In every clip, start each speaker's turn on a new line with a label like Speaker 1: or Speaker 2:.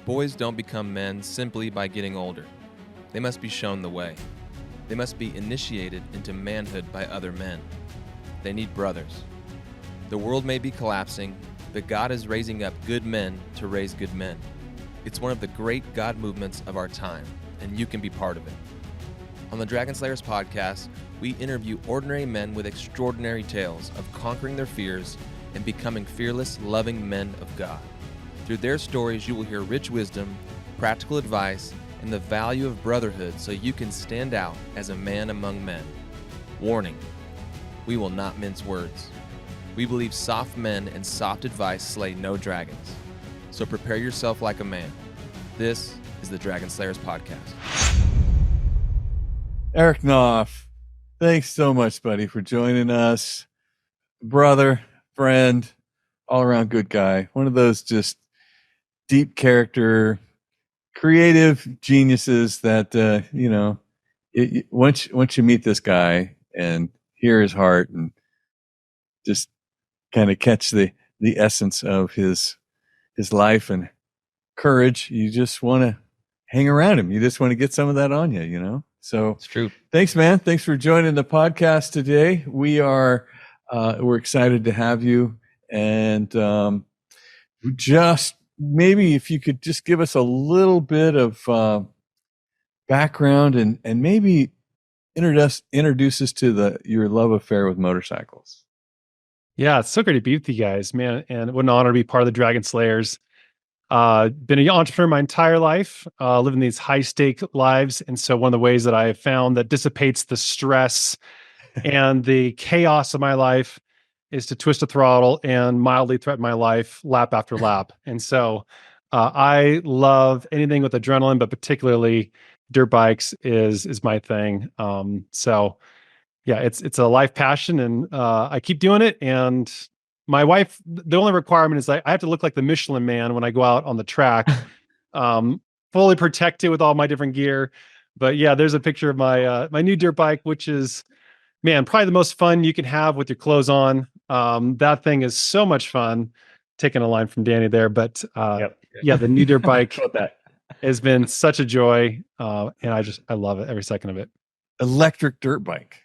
Speaker 1: Boys don't become men simply by getting older. They must be shown the way. They must be initiated into manhood by other men. They need brothers. The world may be collapsing, but God is raising up good men to raise good men. It's one of the great God movements of our time, and you can be part of it. On the Dragon Slayers podcast, we interview ordinary men with extraordinary tales of conquering their fears and becoming fearless, loving men of God. Through their stories, you will hear rich wisdom, practical advice, and the value of brotherhood so you can stand out as a man among men. Warning, we will not mince words. We believe soft men and soft advice slay no dragons. So prepare yourself like a man. This is the Dragon Slayers podcast.
Speaker 2: Erik Knopf, thanks so much, buddy, for joining us. Brother, friend, all-around good guy. One of those just deep character, creative geniuses that, once you meet this guy and hear his heart and just kind of catch the essence of his life and courage, you just want to hang around him. You just want to get some of that on you, you know? So
Speaker 1: It's true.
Speaker 2: Thanks, man. Thanks for joining the podcast today. We're excited to have you. And just maybe if you could just give us a little bit of background and maybe introduce us to your love affair with motorcycles.
Speaker 3: Yeah, it's so great to be with you guys, man. And what an honor to be part of the Dragon Slayers. Been an entrepreneur my entire life, living these high stake lives. And so one of the ways that I have found that dissipates the stress and the chaos of my life is to twist a throttle and mildly threaten my life lap after lap. And so I love anything with adrenaline, but particularly dirt bikes is my thing. So yeah, it's a life passion, and I keep doing it. And my wife, the only requirement is I have to look like the Michelin Man when I go out on the track, fully protected with all my different gear. But yeah, there's a picture of my new dirt bike, which is, man, probably the most fun you can have with your clothes on. That thing is so much fun. Taking a line from Danny there, but yeah, the new dirt bike has been such a joy, and I love it, every second of it.
Speaker 2: Electric dirt bike.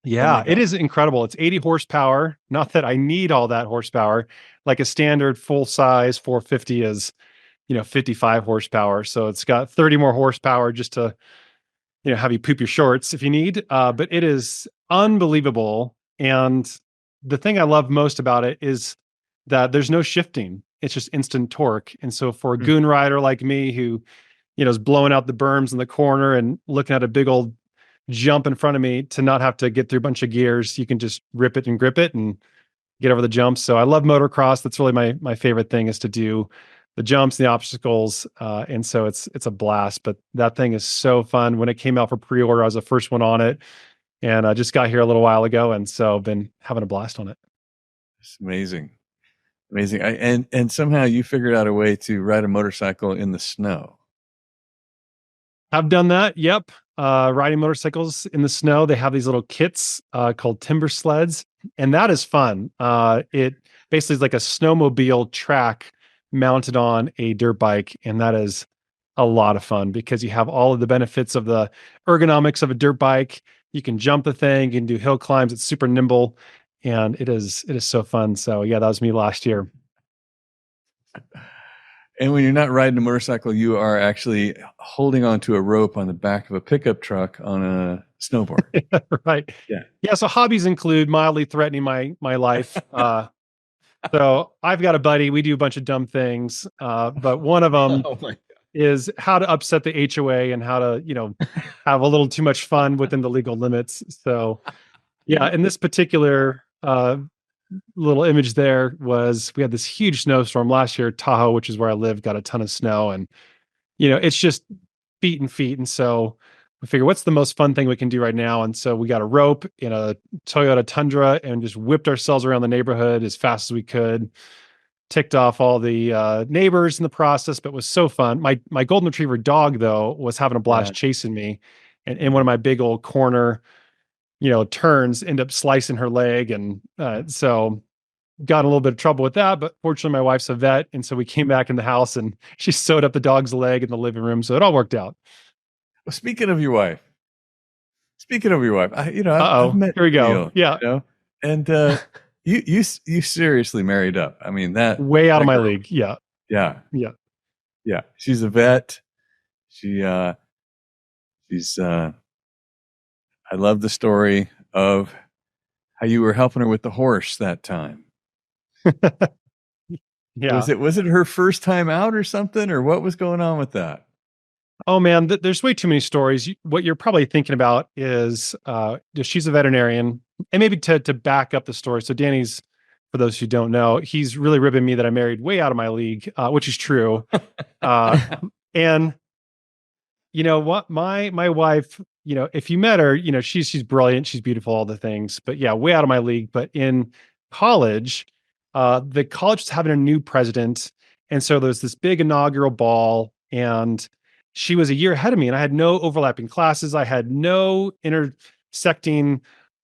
Speaker 3: Yeah, it is incredible. It's 80 horsepower. Not that I need all that horsepower. Like a standard full size 450 is, 55 horsepower. So it's got 30 more horsepower just to, have you poop your shorts if you need. But it is unbelievable. And the thing I love most about it is that there's no shifting. It's just instant torque. And so for a goon rider like me who, is blowing out the berms in the corner and looking at a big old jump in front of me, to not have to get through a bunch of gears, you can just rip it and grip it and get over the jumps. So I love motocross. That's really my favorite thing, is to do the jumps, the obstacles. And so it's a blast, but that thing is so fun. When it came out for pre-order, I was the first one on it, and I just got here a little while ago. And so I've been having a blast on it.
Speaker 2: It's amazing. And somehow you figured out a way to ride a motorcycle in the snow.
Speaker 3: I've done that. Yep. Riding motorcycles in the snow. They have these little kits called timber sleds, and that is fun. It basically is like a snowmobile track mounted on a dirt bike, and that is a lot of fun because you have all of the benefits of the ergonomics of a dirt bike. You can jump the thing, you can do hill climbs. It's super nimble, and it is so fun. So yeah, that was me last year.
Speaker 2: And when you're not riding a motorcycle, you are actually holding onto a rope on the back of a pickup truck on a snowboard.
Speaker 3: Right.
Speaker 2: Yeah.
Speaker 3: So hobbies include mildly threatening my life. So I've got a buddy. We do a bunch of dumb things, but one of them is how to upset the HOA and how to, have a little too much fun within the legal limits. So yeah, in this particular little image there was, we had this huge snowstorm last year. Tahoe, which is where I live, got a ton of snow, and it's just feet and feet. And so we figure, what's the most fun thing we can do right now? And so we got a rope in a Toyota Tundra and just whipped ourselves around the neighborhood as fast as we could. Ticked off all the neighbors in the process, but it was so fun. My golden retriever dog, though, was having a blast chasing me, and in one of my big old corner turns, end up slicing her leg. And so got in a little bit of trouble with that, but fortunately my wife's a vet. And so we came back in the house and she sewed up the dog's leg in the living room. So it all worked out.
Speaker 2: Well, speaking of your wife, I've met
Speaker 3: Here we go.
Speaker 2: Neil,
Speaker 3: Yeah.
Speaker 2: And you seriously married up. I mean, that
Speaker 3: way out of my
Speaker 2: girl,
Speaker 3: league. Yeah.
Speaker 2: Yeah.
Speaker 3: Yeah.
Speaker 2: Yeah. She's a vet. She's I love the story of how you were helping her with the horse that time.
Speaker 3: Yeah.
Speaker 2: Was it her first time out or something, or what was going on with that?
Speaker 3: Oh man, there's way too many stories. What you're probably thinking about is she's a veterinarian, and maybe to back up the story. So Danny's, for those who don't know, he's really ribbing me that I married way out of my league, which is true. And you know what, my wife, if you met her, she's brilliant, she's beautiful, all the things. But yeah, way out of my league. But in college, the college was having a new president, and so there was this big inaugural ball, and she was a year ahead of me, and I had no overlapping classes. I had no intersecting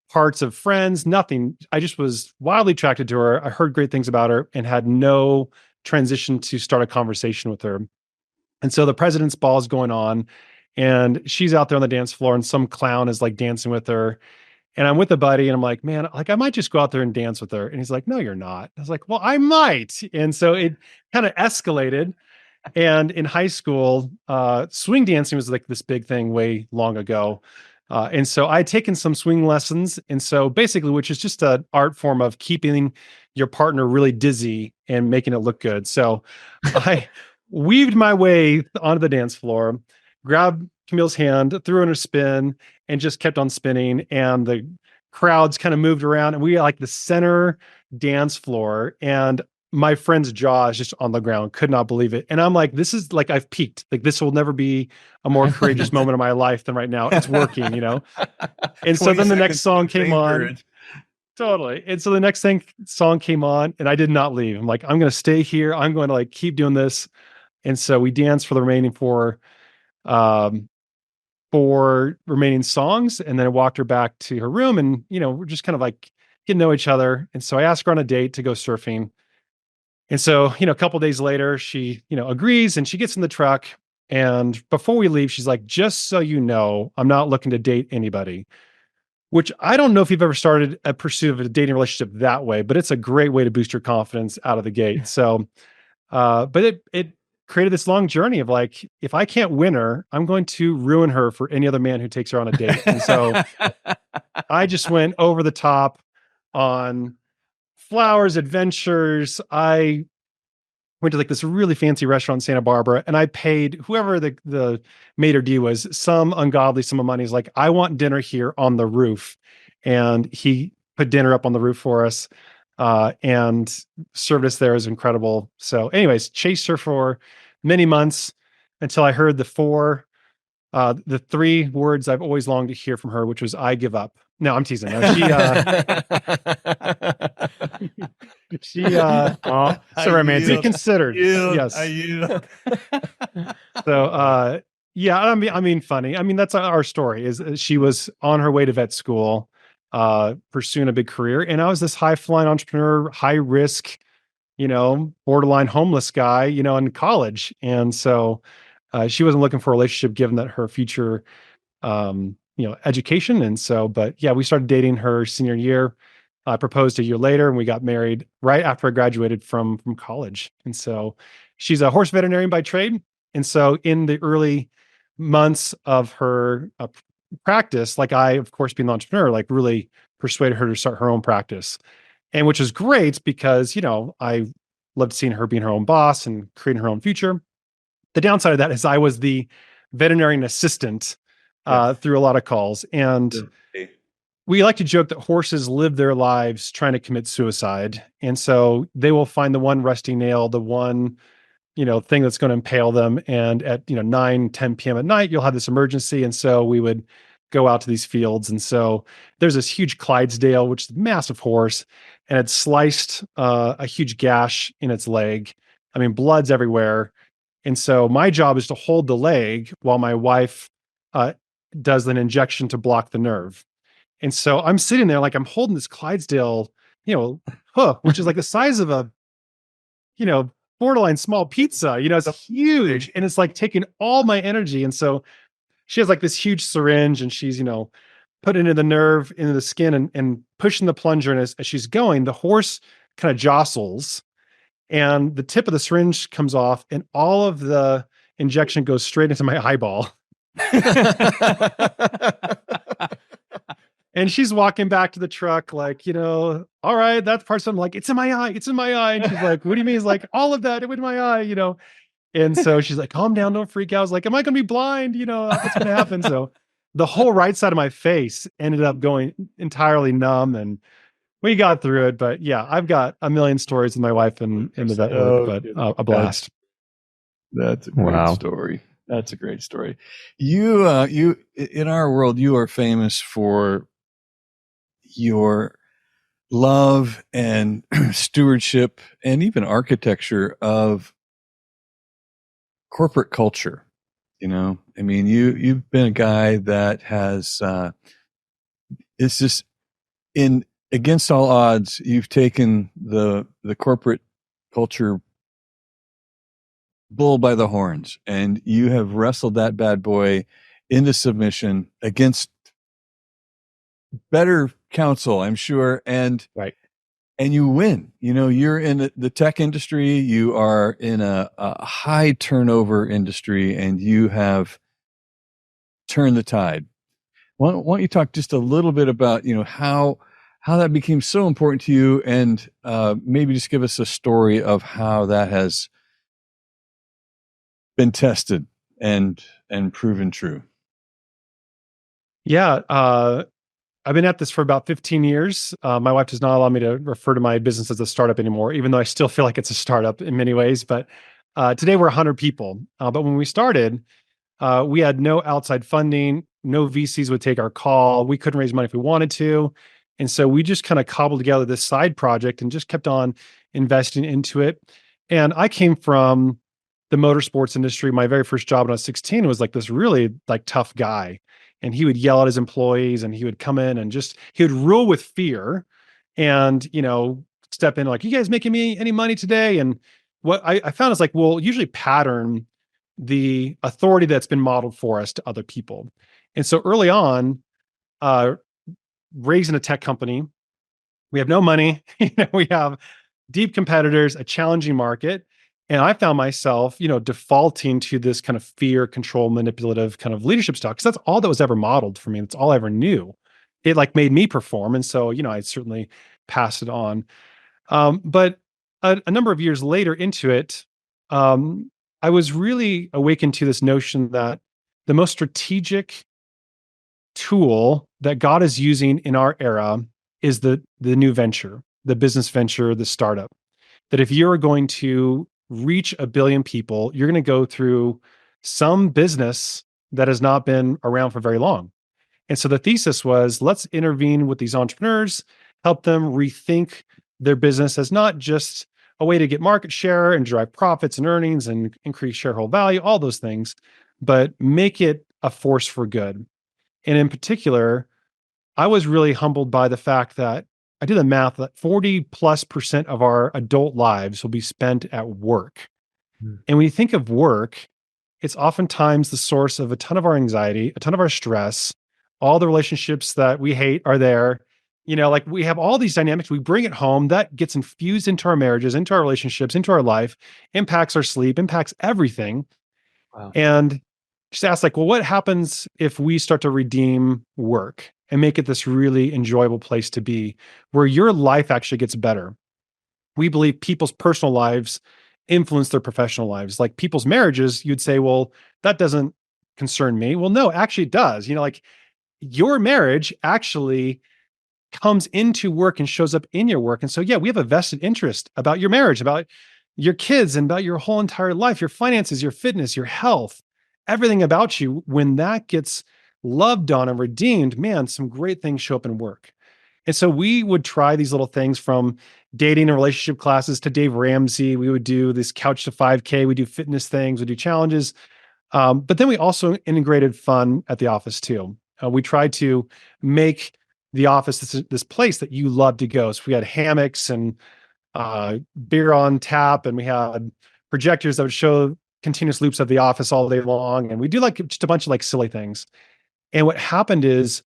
Speaker 3: parts of friends, nothing. I just was wildly attracted to her. I heard great things about her and had no transition to start a conversation with her. And so the president's ball is going on, and she's out there on the dance floor, and some clown is like dancing with her. And I'm with a buddy, and I'm like, man, like I might just go out there and dance with her. And he's like, no, you're not. I was like, well, I might. And so it kind of escalated. And in high school, swing dancing was like this big thing way long ago. And so I had taken some swing lessons. And so basically, which is just an art form of keeping your partner really dizzy and making it look good. So I weaved my way onto the dance floor, grabbed Camille's hand, threw her in a spin, and just kept on spinning. And the crowds kind of moved around, and we had like the center dance floor. And my friend's jaw is just on the ground, could not believe it. And I'm like, this is like, I've peaked. Like, this will never be a more courageous moment of my life than right now. It's working, And so then the next song came on. Totally. And so the next song came on, and I did not leave. I'm like, I'm going to stay here. I'm going to like keep doing this. And so we danced for the remaining four remaining songs. And then I walked her back to her room, and, we're just kind of like getting to know each other. And so I asked her on a date to go surfing. And so, a couple of days later, she, agrees, and she gets in the truck. And before we leave, she's like, just so you know, I'm not looking to date anybody, which I don't know if you've ever started a pursuit of a dating relationship that way, but it's a great way to boost your confidence out of the gate. So, but it created this long journey of like, if I can't win her, I'm going to ruin her for any other man who takes her on a date. And so I just went over the top on flowers, adventures. I went to like this really fancy restaurant in Santa Barbara, and I paid whoever the maitre d' was some ungodly sum of money. He's like, I want dinner here on the roof. And he put dinner up on the roof for us, and served us there. Is incredible. So anyways, chased her for many months until I heard the three words I've always longed to hear from her, which was, I give up. No, I'm teasing. No,
Speaker 2: so
Speaker 3: romantic. Considered. Yes. So, yeah, I mean, funny. I mean, that's our story is she was on her way to vet school, pursuing a big career. And I was this high flying entrepreneur, high risk, borderline homeless guy, in college. And so, she wasn't looking for a relationship given that her future, education. And so, but yeah, we started dating her senior year. I proposed a year later, and we got married right after I graduated from college. And so she's a horse veterinarian by trade. And so in the early months of her practice, like I, of course, being an entrepreneur, like really persuaded her to start her own practice. And which is great because, I loved seeing her being her own boss and creating her own future. The downside of that is I was the veterinarian assistant through a lot of calls. And we like to joke that horses live their lives trying to commit suicide. And so they will find the one rusty nail, the one, thing that's going to impale them. And at, 9, 10 p.m. at night, you'll have this emergency. And so we would go out to these fields. And so there's this huge Clydesdale, which is a massive horse, and it sliced a huge gash in its leg. I mean, blood's everywhere. And so my job is to hold the leg while my wife does an injection to block the nerve. And so I'm sitting there like I'm holding this Clydesdale hook, which is like the size of a, borderline small pizza. It's huge, and it's like taking all my energy. And so she has like this huge syringe, and she's, putting into the nerve, into the skin, and pushing the plunger. And as she's going, the horse kind of jostles, and the tip of the syringe comes off, and all of the injection goes straight into my eyeball. And she's walking back to the truck, like, all right, that's part. So I'm like, it's in my eye. It's in my eye. And she's like, what do you mean? It's like, all of that, it went in my eye. And so she's like, calm down, don't freak out. I was like, am I going to be blind? What's going to happen? So the whole right side of my face ended up going entirely numb, and we got through it. But yeah, I've got a million stories with my wife and the vet work, but a blast.
Speaker 2: That's a great story. That's a great story. You in our world, you are famous for your love and stewardship and even architecture of corporate culture. I mean, you've been a guy that has it's just against all odds, you've taken the corporate culture bull by the horns, and you have wrestled that bad boy into submission against better counsel, I'm sure. And
Speaker 3: right.
Speaker 2: And you win. You're in the tech industry. You are in a high turnover industry, and you have turned the tide. Why don't you talk just a little bit about, how that became so important to you, and maybe just give us a story of how that has been tested and proven true.
Speaker 3: Yeah. I've been at this for about 15 years. My wife does not allow me to refer to my business as a startup anymore, even though I still feel like it's a startup in many ways. But today we're 100 people. But when we started, we had no outside funding. No VCs would take our call. We couldn't raise money if we wanted to. And so we just kind of cobbled together this side project and just kept on investing into it. And I came from the motorsports industry. My very first job when I was 16 was like this really like tough guy. And he would yell at his employees, and he would come in and he would rule with fear and, step in like, you guys making me any money today? And what I found is like, we'll usually pattern the authority that's been modeled for us to other people. And so early on, raising a tech company, we have no money, we have deep competitors, a challenging market. And I found myself, defaulting to this kind of fear, control, manipulative kind of leadership style, because that's all that was ever modeled for me. That's all I ever knew. It like made me perform. And so, I certainly passed it on. But a number of years later into it, I was really awakened to this notion that the most strategic tool that God is using in our era is the new venture, the business venture, the startup. That if you're going to reach 1 billion people, you're going to go through some business that has not been around for very long. And so the thesis was, let's intervene with these entrepreneurs, help them rethink their business as not just a way to get market share and drive profits and earnings and increase shareholder value, all those things, but make it a force for good. And in particular, I was really humbled by the fact that I did the math that 40+% of our adult lives will be spent at work. And when you think of work, it's oftentimes the source of a ton of our anxiety, a ton of our stress. All the relationships that we hate are there. Like we have all these dynamics. We bring it home. That gets infused into our marriages, into our relationships, into our life, impacts our sleep, impacts everything. Wow. And just ask like, well, what happens if we start to redeem work and make it this really enjoyable place to be, where your life actually gets better? We believe people's personal lives influence their professional lives. Like people's marriages, you'd say, well, that doesn't concern me. Well, no, actually it does. Like your marriage actually comes into work and shows up in your work. And so, yeah, we have a vested interest about your marriage, about your kids, and about your whole entire life, your finances, your fitness, your health, everything about you. When that gets loved on and redeemed, man, some great things show up in work. And so we would try these little things, from dating and relationship classes to Dave Ramsey. We would do this couch to 5K. We do fitness things. We do challenges. But then we also integrated fun at the office too. We tried to make the office, this place that you love to go. So we had hammocks and beer on tap, and we had projectors that would show continuous loops of the office all day long. And we do like just a bunch of like silly things. And what happened is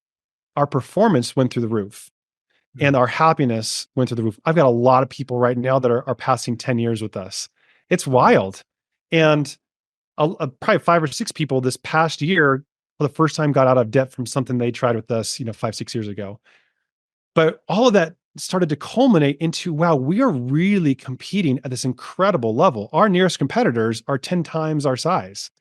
Speaker 3: our performance went through the roof and our happiness went through the roof. I've got a lot of people right now that are passing 10 years with us. It's wild. And probably 5 or 6 people this past year for the first time got out of debt from something they tried with us, 5, 6 years ago. But all of that started to culminate into, wow, we are really competing at this incredible level. Our nearest competitors are 10 times our size.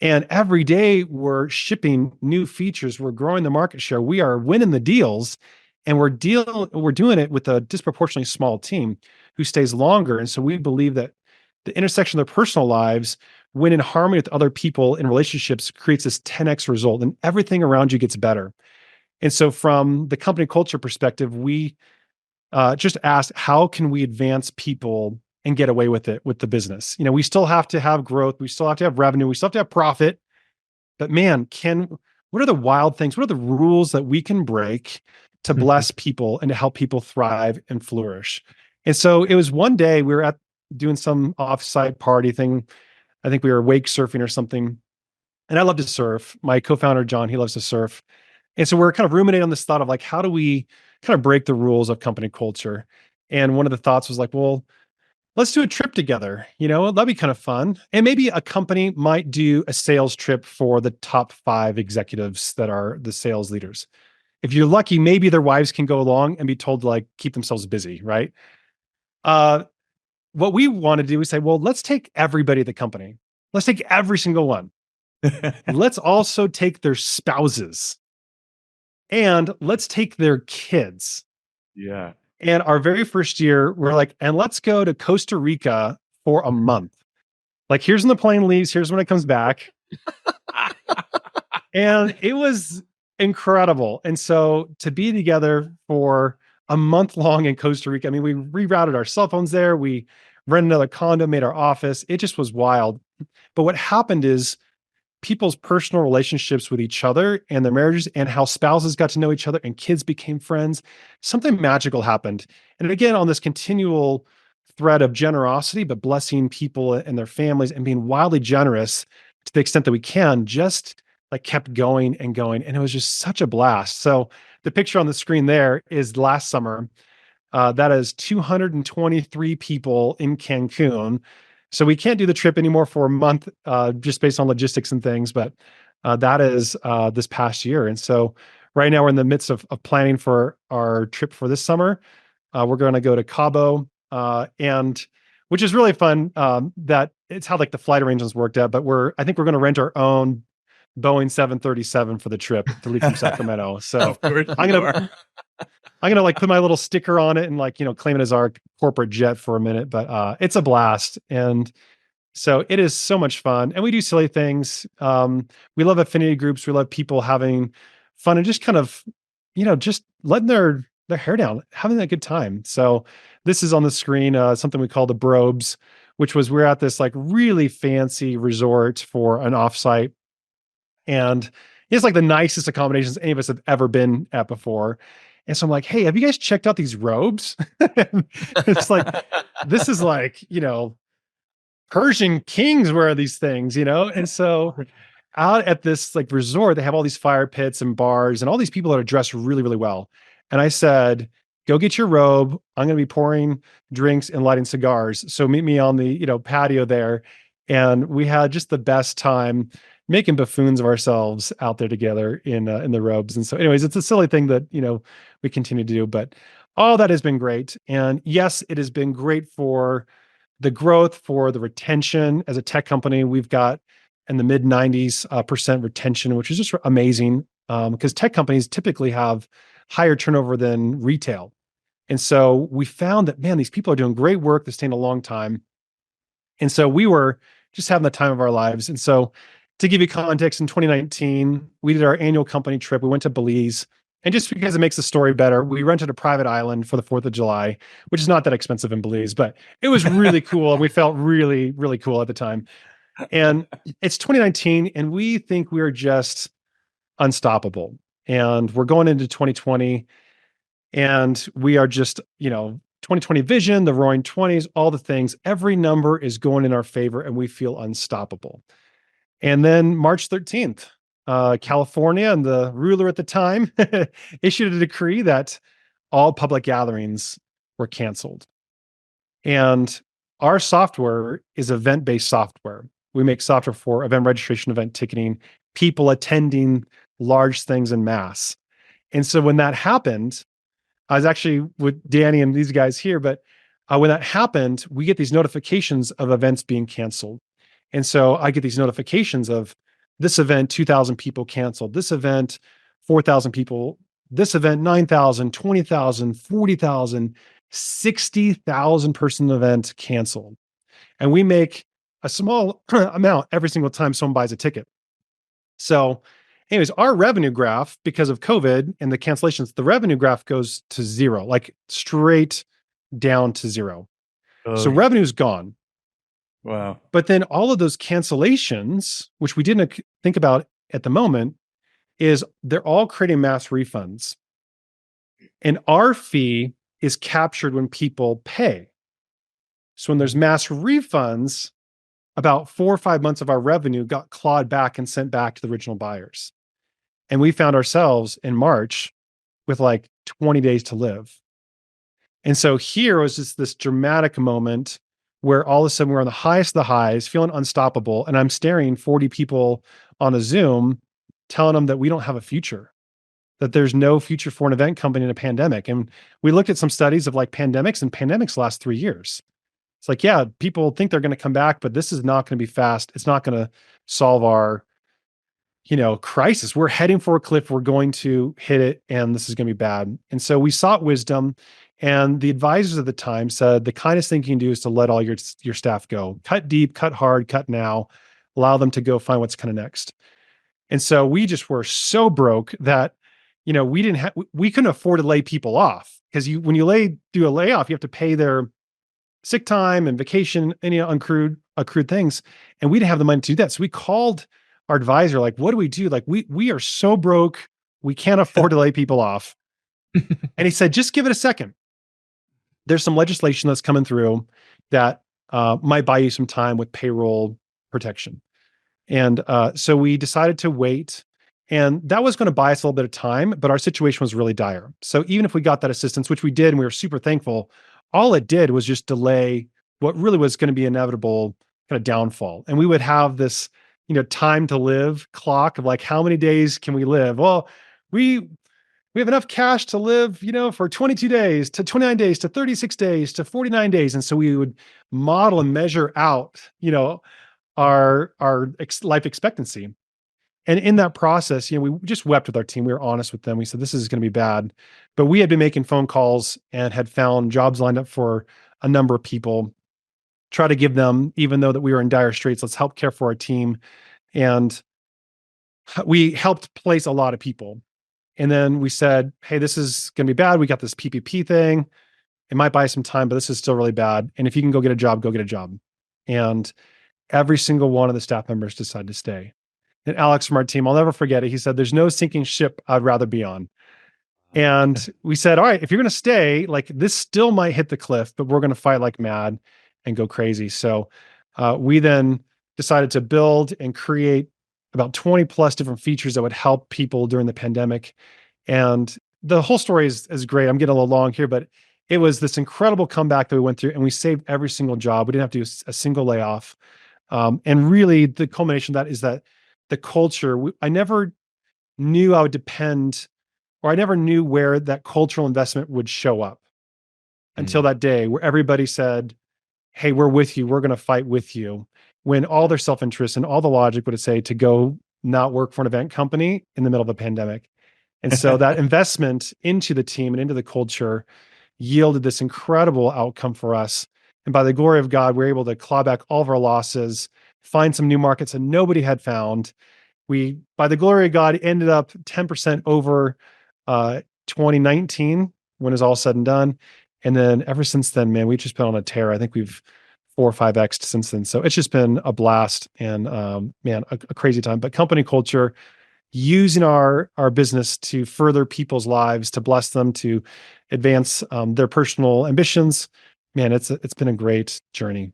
Speaker 3: And every day we're shipping new features, we're growing the market share, we are winning the deals, and we're doing it with a disproportionately small team who stays longer. And so we believe that the intersection of their personal lives, when in harmony with other people in relationships, creates this 10x result, and everything around you gets better. And so from the company culture perspective, we just asked, how can we advance people and get away with it with the business? We still have to have growth. We still have to have revenue. We still have to have profit. But man, what are the wild things? What are the rules that we can break to bless people and to help people thrive and flourish? And so it was one day we were doing some offsite party thing. I think we were wake surfing or something. And I love to surf. My co-founder, John, he loves to surf. And so we're kind of ruminating on this thought of like, how do we kind of break the rules of company culture? And one of the thoughts was like, well, let's do a trip together. That'd be kind of fun. And maybe a company might do a sales trip for the top 5 executives that are the sales leaders. If you're lucky, maybe their wives can go along and be told to like keep themselves busy, right? What we want to do is say, well, let's take everybody at the company. Let's take every single one. Let's also take their spouses. And let's take their kids.
Speaker 2: Yeah.
Speaker 3: And our very first year, we're like, and let's go to Costa Rica for a month. Like, here's when the plane leaves, here's when it comes back. And it was incredible. And so to be together for a month long in Costa Rica, I mean, we rerouted our cell phones there. We rented another condo, made our office. It just was wild. But what happened is people's personal relationships with each other and their marriages, and how spouses got to know each other and kids became friends, something magical happened. And again, on this continual thread of generosity, but blessing people and their families and being wildly generous to the extent that we can, just like kept going and going. And it was just such a blast. So the picture on the screen there is last summer. That is 223 people in Cancun. So we can't do the trip anymore for a month, just based on logistics and things, but that is this past year. And so right now we're in the midst of planning for our trip for this summer. We're going to go to Cabo, and which is really fun. That it's how like the flight arrangements worked out, but I think we're going to rent our own Boeing 737 for the trip to leave from Sacramento. So I'm gonna like put my little sticker on it and like, claim it as our corporate jet for a minute, but it's a blast. And so it is so much fun. And we do silly things. We love affinity groups. We love people having fun and just kind of, just letting their hair down, having a good time. So this is on the screen, something we call the Brobes, which was, we're at this like really fancy resort for an offsite. And it's like the nicest accommodations any of us have ever been at before. And so I'm like, hey, have you guys checked out these robes? It's like, this is like, Persian kings wear these things, And so out at this like resort, they have all these fire pits and bars and all these people that are dressed really, really well. And I said, go get your robe. I'm going to be pouring drinks and lighting cigars. So meet me on the, patio there. And we had just the best time making buffoons of ourselves out there together in the robes. And so anyways, it's a silly thing that, we continue to do, but all that has been great. And yes, it has been great for the growth, for the retention. As a tech company, we've got in the mid 90s% retention, which is just amazing. Because tech companies typically have higher turnover than retail. And so we found that, man, these people are doing great work. They're staying a long time. And so we were just having the time of our lives. And so to give you context, in 2019, we did our annual company trip. We went to Belize. And just because it makes the story better, we rented a private island for the 4th of July, which is not that expensive in Belize, but it was really cool. And we felt really, really cool at the time. And it's 2019, and we think we're just unstoppable. And we're going into 2020, and we are just, 2020 vision, the roaring 20s, all the things, every number is going in our favor, and we feel unstoppable. And then March 13th, California and the ruler at the time issued a decree that all public gatherings were canceled. And our software is event-based software. We make software for event registration, event ticketing, people attending large things in mass. And so when that happened, I was actually with Danny and these guys here, but when that happened, we get these notifications of events being canceled. And so I get these notifications of this event, 2,000 people canceled, this event, 4,000 people, this event, 9,000, 20,000, 40,000, 60,000 person event canceled. And we make a small amount every single time someone buys a ticket. So anyways, our revenue graph, because of COVID and the cancellations, the revenue graph goes to zero, like straight down to zero. So revenue's gone.
Speaker 2: Wow.
Speaker 3: But then all of those cancellations, which we didn't think about at the moment, is they're all creating mass refunds. And our fee is captured when people pay. So when there's mass refunds, about 4 or 5 months of our revenue got clawed back and sent back to the original buyers. And we found ourselves in March with like 20 days to live. And so here was just this dramatic moment where all of a sudden we're on the highest of the highs, feeling unstoppable. And I'm staring 40 people on a Zoom, telling them that we don't have a future, that there's no future for an event company in a pandemic. And we looked at some studies of like pandemics, and pandemics last 3 years. It's like, yeah, people think they're going to come back, but this is not going to be fast. It's not going to solve our, crisis. We're heading for a cliff. We're going to hit it, and this is going to be bad. And so we sought wisdom, and the advisors at the time said, the kindest thing you can do is to let all your staff go. Cut deep, cut hard, cut now, allow them to go find what's kind of next. And so we just were so broke that, we couldn't afford to lay people off, because when you do a layoff, you have to pay their sick time and vacation, any accrued things. And we didn't have the money to do that. So we called our advisor, like, what do we do? Like, we are so broke, we can't afford to lay people off. And he said, just give it a second. There's some legislation that's coming through that might buy you some time with payroll protection. And so we decided to wait. And that was going to buy us a little bit of time, but our situation was really dire. So even if we got that assistance, which we did, and we were super thankful, all it did was just delay what really was going to be inevitable kind of downfall. And we would have this, time to live clock of like, how many days can we live? Well, we have enough cash to live, for 22 days to 29 days to 36 days to 49 days. And so we would model and measure out, our life expectancy. And in that process, we just wept with our team. We were honest with them. We said, this is going to be bad. But we had been making phone calls and had found jobs lined up for a number of people, try to give them, even though that we were in dire straits, let's help care for our team. And we helped place a lot of people. And then we said, hey, this is going to be bad. We got this PPP thing. It might buy some time, but this is still really bad. And if you can go get a job, go get a job. And every single one of the staff members decided to stay. And Alex from our team, I'll never forget it. He said, there's no sinking ship I'd rather be on. And we said, all right, if you're going to stay, like, this still might hit the cliff, but we're going to fight like mad and go crazy. So we then decided to build and create about 20 plus different features that would help people during the pandemic. And the whole story is great. I'm getting a little long here, but it was this incredible comeback that we went through, and we saved every single job. We didn't have to do a single layoff. And really the culmination of that is that the culture, I never knew I would depend, or I never knew where that cultural investment would show up until that day where everybody said, hey, we're with you. We're going to fight with you. When all their self-interest and all the logic would say to go not work for an event company in the middle of a pandemic. And so that investment into the team and into the culture yielded this incredible outcome for us. And by the glory of God, we were able to claw back all of our losses, find some new markets that nobody had found. We, by the glory of God, ended up 10% over 2019 when it was all said and done. And then ever since then, man, we've just been on a tear. I think we've 4 or 5x since then. So it's just been a blast and, man, a crazy time. But company culture using our business to further people's lives, to bless them, to advance their personal ambitions. Man, it's been a great journey.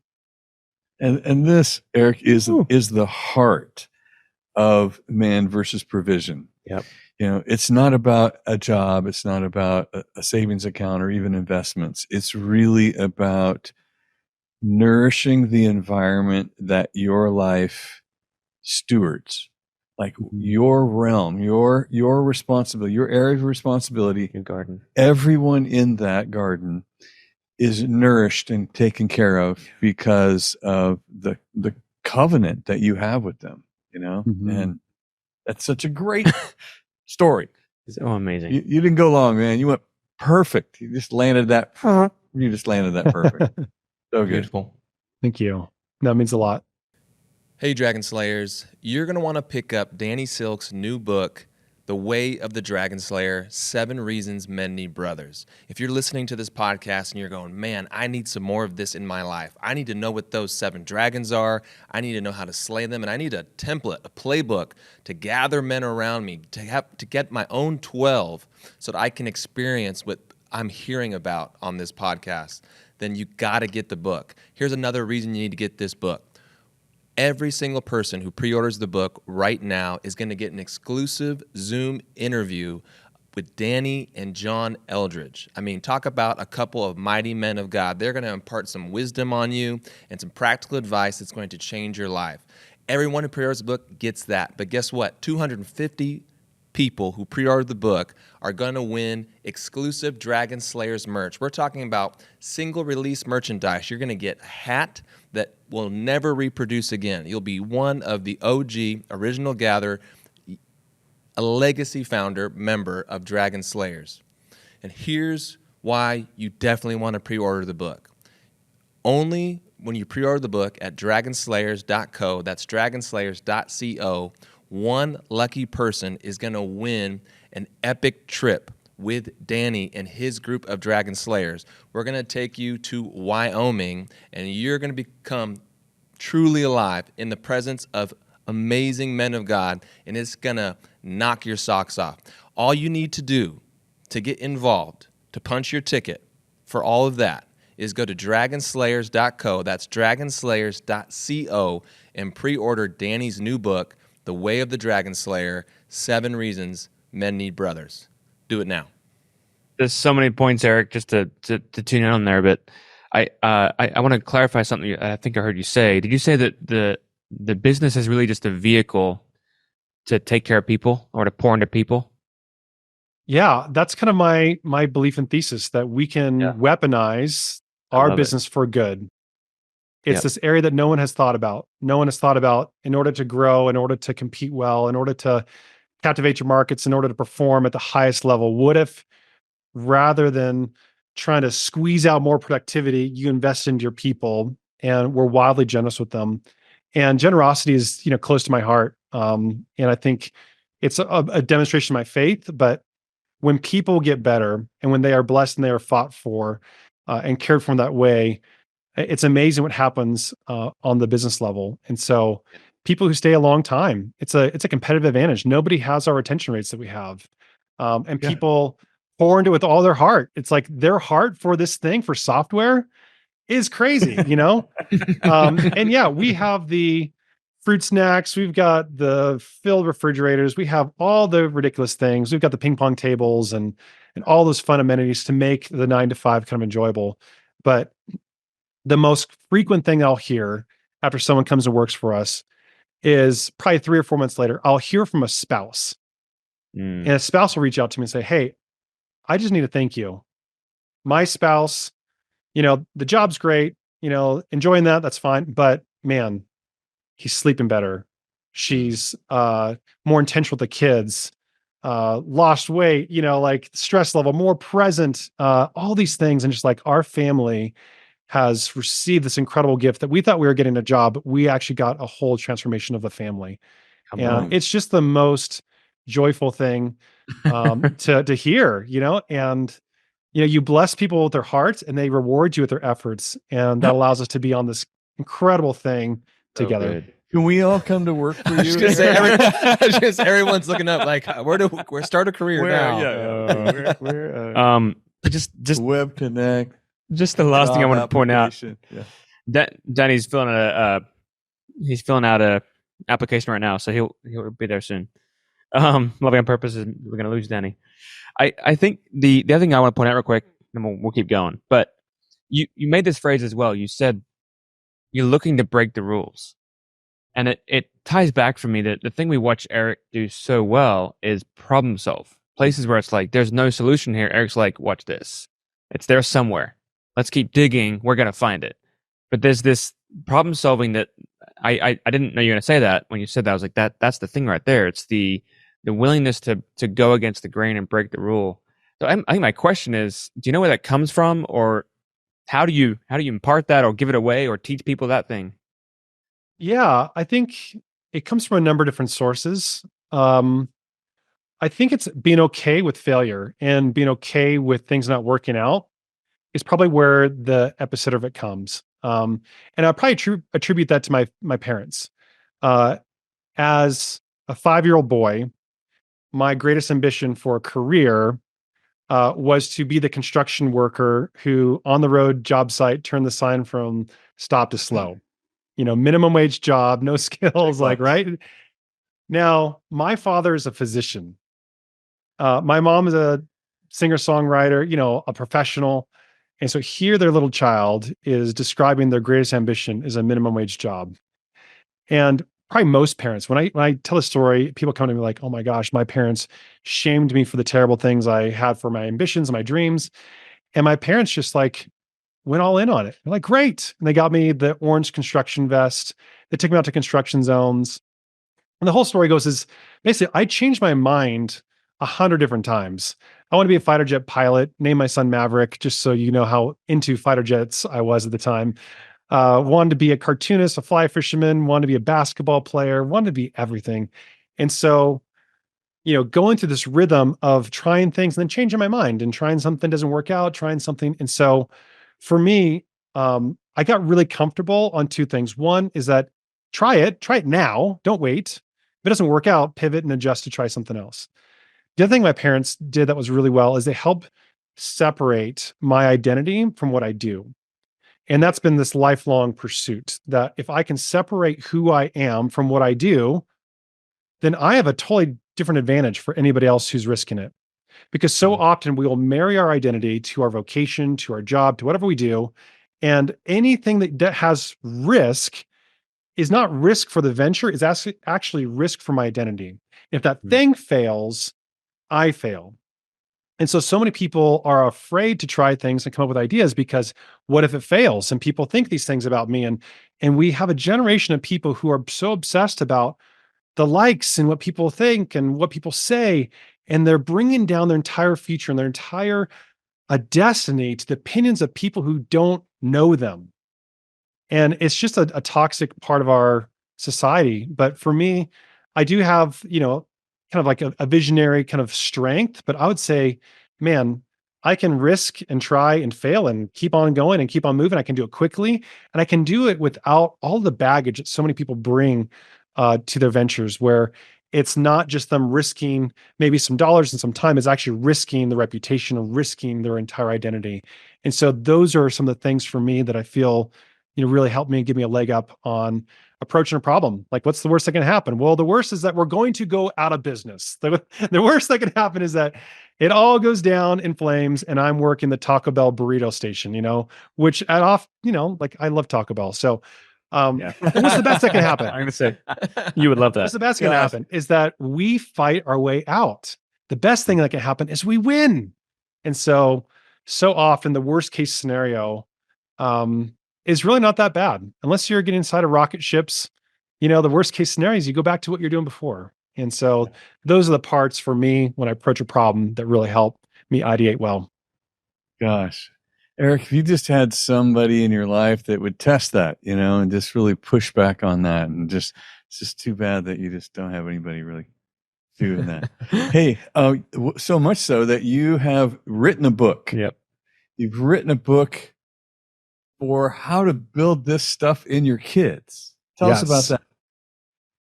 Speaker 2: And this, Eric, is
Speaker 3: Ooh.
Speaker 2: the heart of man versus provision.
Speaker 4: Yep.
Speaker 2: It's not about a job. It's not about a savings account or even investments. It's really about nourishing the environment that your life stewards, like your realm, your responsibility, your area of responsibility.
Speaker 4: Your garden.
Speaker 2: Everyone in that garden is nourished and taken care of because of the covenant that you have with them, and that's such a great story.
Speaker 4: So amazing.
Speaker 2: You didn't go long, man. You went perfect. You just landed that. You just landed that perfect. So good.
Speaker 1: Beautiful.
Speaker 3: Thank you. That means a lot.
Speaker 1: Hey, Dragon Slayers, you're going to want to pick up Danny Silk's new book, The Way of the Dragon Slayer, 7 Reasons Men Need Brothers. If you're listening to this podcast and you're going, man, I need some more of this in my life. I need to know what those 7 dragons are. I need to know how to slay them. And I need a template, a playbook to gather men around me, to get my own 12 so that I can experience what I'm hearing about on this podcast. Then you got to get the book. Here's another reason you need to get this book. Every single person who pre-orders the book right now is going to get an exclusive Zoom interview with Danny and John Eldridge. I mean, talk about a couple of mighty men of God. They're going to impart some wisdom on you and some practical advice that's going to change your life. Everyone who pre-orders the book gets that. But guess what? 250 people who pre-ordered the book are going to win exclusive Dragon Slayers merch. We're talking about single release merchandise. You're going to get a hat that will never reproduce again. You'll be one of the OG original gatherer, a legacy founder member of Dragon Slayers. And here's why you definitely want to pre-order the book. Only when you pre-order the book at dragonslayers.co, that's dragonslayers.co, one lucky person is going to win an epic trip with Danny and his group of Dragon Slayers. We're going to take you to Wyoming, and you're going to become truly alive in the presence of amazing men of God, and it's going to knock your socks off. All you need to do to get involved, to punch your ticket for all of that, is go to dragonslayers.co, that's dragonslayers.co, and pre-order Danny's new book, The Way of the Dragon Slayer, 7 Reasons Men Need Brothers. Do it now.
Speaker 4: There's so many points, Eric, just to tune in on there, but I want to clarify something I think I heard you say. Did you say that the business is really just a vehicle to take care of people or to pour into people?
Speaker 3: Yeah, that's kind of my belief and thesis, that we can weaponize our business for good. It's this area that no one has thought about. No one has thought about in order to grow, in order to compete well, in order to captivate your markets, in order to perform at the highest level. What if, rather than trying to squeeze out more productivity, you invest into your people and we're wildly generous with them? And generosity is, close to my heart. And I think it's a demonstration of my faith. But when people get better and when they are blessed and they are fought for and cared for in that way, it's amazing what happens on the business level. And so people who stay a long time, it's a competitive advantage. Nobody has our retention rates that we have. And people pour into it with all their heart. It's like their heart for this thing, for software, is crazy, And we have the fruit snacks. We've got the filled refrigerators. We have all the ridiculous things. We've got the ping pong tables and all those fun amenities to make the 9 to 5 kind of enjoyable. But the most frequent thing I'll hear after someone comes and works for us is probably 3 or 4 months later, I'll hear from a spouse. And a spouse will reach out to me and say, hey, I just need to thank you. My spouse, the job's great, enjoying that, that's fine. But man, he's sleeping better. She's more intentional with the kids, lost weight, like stress level, more present, all these things. And just like our family has received this incredible gift that we thought we were getting a job, but we actually got a whole transformation of the family. And it's just the most joyful thing to hear, and you bless people with their hearts and they reward you with their efforts. And that allows us to be on this incredible thing together.
Speaker 4: Good.
Speaker 2: Can we all come to work for
Speaker 1: I was
Speaker 2: you?
Speaker 1: gonna say, everyone's looking up like, where start a career now?
Speaker 4: Just
Speaker 2: Web Connect.
Speaker 4: just the last thing I
Speaker 2: job
Speaker 4: want to point out.
Speaker 2: application. Yeah.
Speaker 4: Danny's filling he's filling out a application right now, so he'll be there soon. Loving on purpose is we're gonna lose Danny. I think the other thing I want to point out real quick, and we'll keep going. But you made this phrase as well. You said you're looking to break the rules, and it ties back for me that the thing we watch Erik do so well is problem solve. Places where it's like there's no solution here. Erik's like, watch this. It's there somewhere. Let's keep digging. We're gonna find it. But there's this problem solving that I didn't know you were gonna say that. When you said that, I was like, that's the thing right there. It's the willingness to go against the grain and break the rule. So I think my question is, do you know where that comes from, or how do you impart that, or give it away, or teach people that thing?
Speaker 3: Yeah, I think it comes from a number of different sources. I think it's being okay with failure and being okay with things not working out is probably where the epicenter of it comes. And I'll probably attribute that to my parents. As a 5-year-old boy, my greatest ambition for a career was to be the construction worker who, on the road job site, turned the sign from stop to slow. Minimum wage job, no skills, like, right? Now, my father is a physician. My mom is a singer-songwriter, a professional. And so here their little child is describing their greatest ambition is a minimum wage job. And probably most parents, when I tell a story, people come to me like, oh my gosh, my parents shamed me for the terrible things I had for my ambitions and my dreams. And my parents just like went all in on it. They're like, great. And they got me the orange construction vest. They took me out to construction zones. And the whole story goes is basically I changed my mind 100 different times. I want to be a fighter jet pilot, name my son Maverick, just so you know how into fighter jets I was at the time. Wanted to be a cartoonist, a fly fisherman, wanted to be a basketball player, wanted to be everything. And so, going through this rhythm of trying things and then changing my mind and trying something doesn't work out, trying something. And so for me, I got really comfortable on two things. One is that try it now, don't wait. If it doesn't work out, pivot and adjust to try something else. The other thing my parents did that was really well is they helped separate my identity from what I do. And that's been this lifelong pursuit that if I can separate who I am from what I do, then I have a totally different advantage for anybody else who's risking it. Because so often we will marry our identity to our vocation, to our job, to whatever we do. And anything that has risk is not risk for the venture, it's actually risk for my identity. If that thing fails, I fail. And so many people are afraid to try things and come up with ideas because what if it fails? And people think these things about me. And we have a generation of people who are so obsessed about the likes and what people think and what people say. And they're bringing down their entire future and their entire destiny to the opinions of people who don't know them. And it's just a toxic part of our society. But for me, I do have, kind of like a visionary kind of strength, but I would say, man, I can risk and try and fail and keep on going and keep on moving. I can do it quickly and I can do it without all the baggage that so many people bring to their ventures, where it's not just them risking maybe some dollars and some time, it's actually risking the reputation of risking their entire identity. And so those are some of the things for me that I feel, really help me and give me a leg up on approaching a problem. Like, what's the worst that can happen? Well, the worst is that we're going to go out of business. The worst that can happen is that it all goes down in flames and I'm working the Taco Bell burrito station, which like I love Taco Bell. So what's the best that can happen?
Speaker 4: I'm going to say, you would love that.
Speaker 3: What's the best that can happen is that we fight our way out. The best thing that can happen is we win. And so often the worst case scenario, is really not that bad. Unless you're getting inside of rocket ships, the worst case scenario is you go back to what you're doing before. And so those are the parts for me when I approach a problem that really help me ideate well.
Speaker 2: Gosh, Erik, if you just had somebody in your life that would test that, and just really push back on that, and it's just too bad that you just don't have anybody really doing that. Hey, so much so that you have written a book.
Speaker 4: Yep.
Speaker 2: You've written a book for how to build this stuff in your kids. Tell us about that.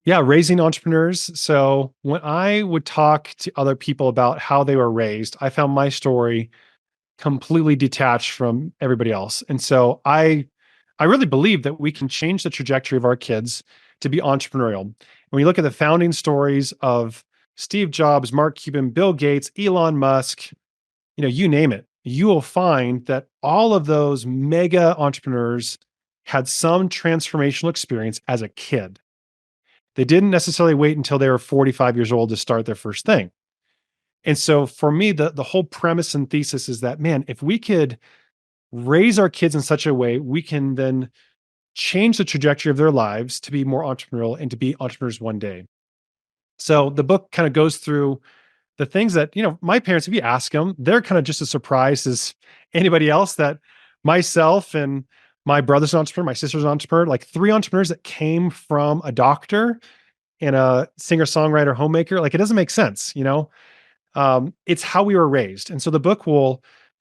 Speaker 3: Yeah, raising entrepreneurs. So when I would talk to other people about how they were raised, I found my story completely detached from everybody else. And so I really believe that we can change the trajectory of our kids to be entrepreneurial. When you look at the founding stories of Steve Jobs, Mark Cuban, Bill Gates, Elon Musk, you name it, you will find that all of those mega entrepreneurs had some transformational experience as a kid. They didn't necessarily wait until they were 45 years old to start their first thing. And so for me, the whole premise and thesis is that, man, if we could raise our kids in such a way, we can then change the trajectory of their lives to be more entrepreneurial and to be entrepreneurs one day. So the book kind of goes through the things that, my parents, if you ask them, they're kind of just as surprised as anybody else that myself and my brother's an entrepreneur, my sister's an entrepreneur, like three entrepreneurs that came from a doctor and a singer-songwriter homemaker. Like, it doesn't make sense. It's how we were raised. And so the book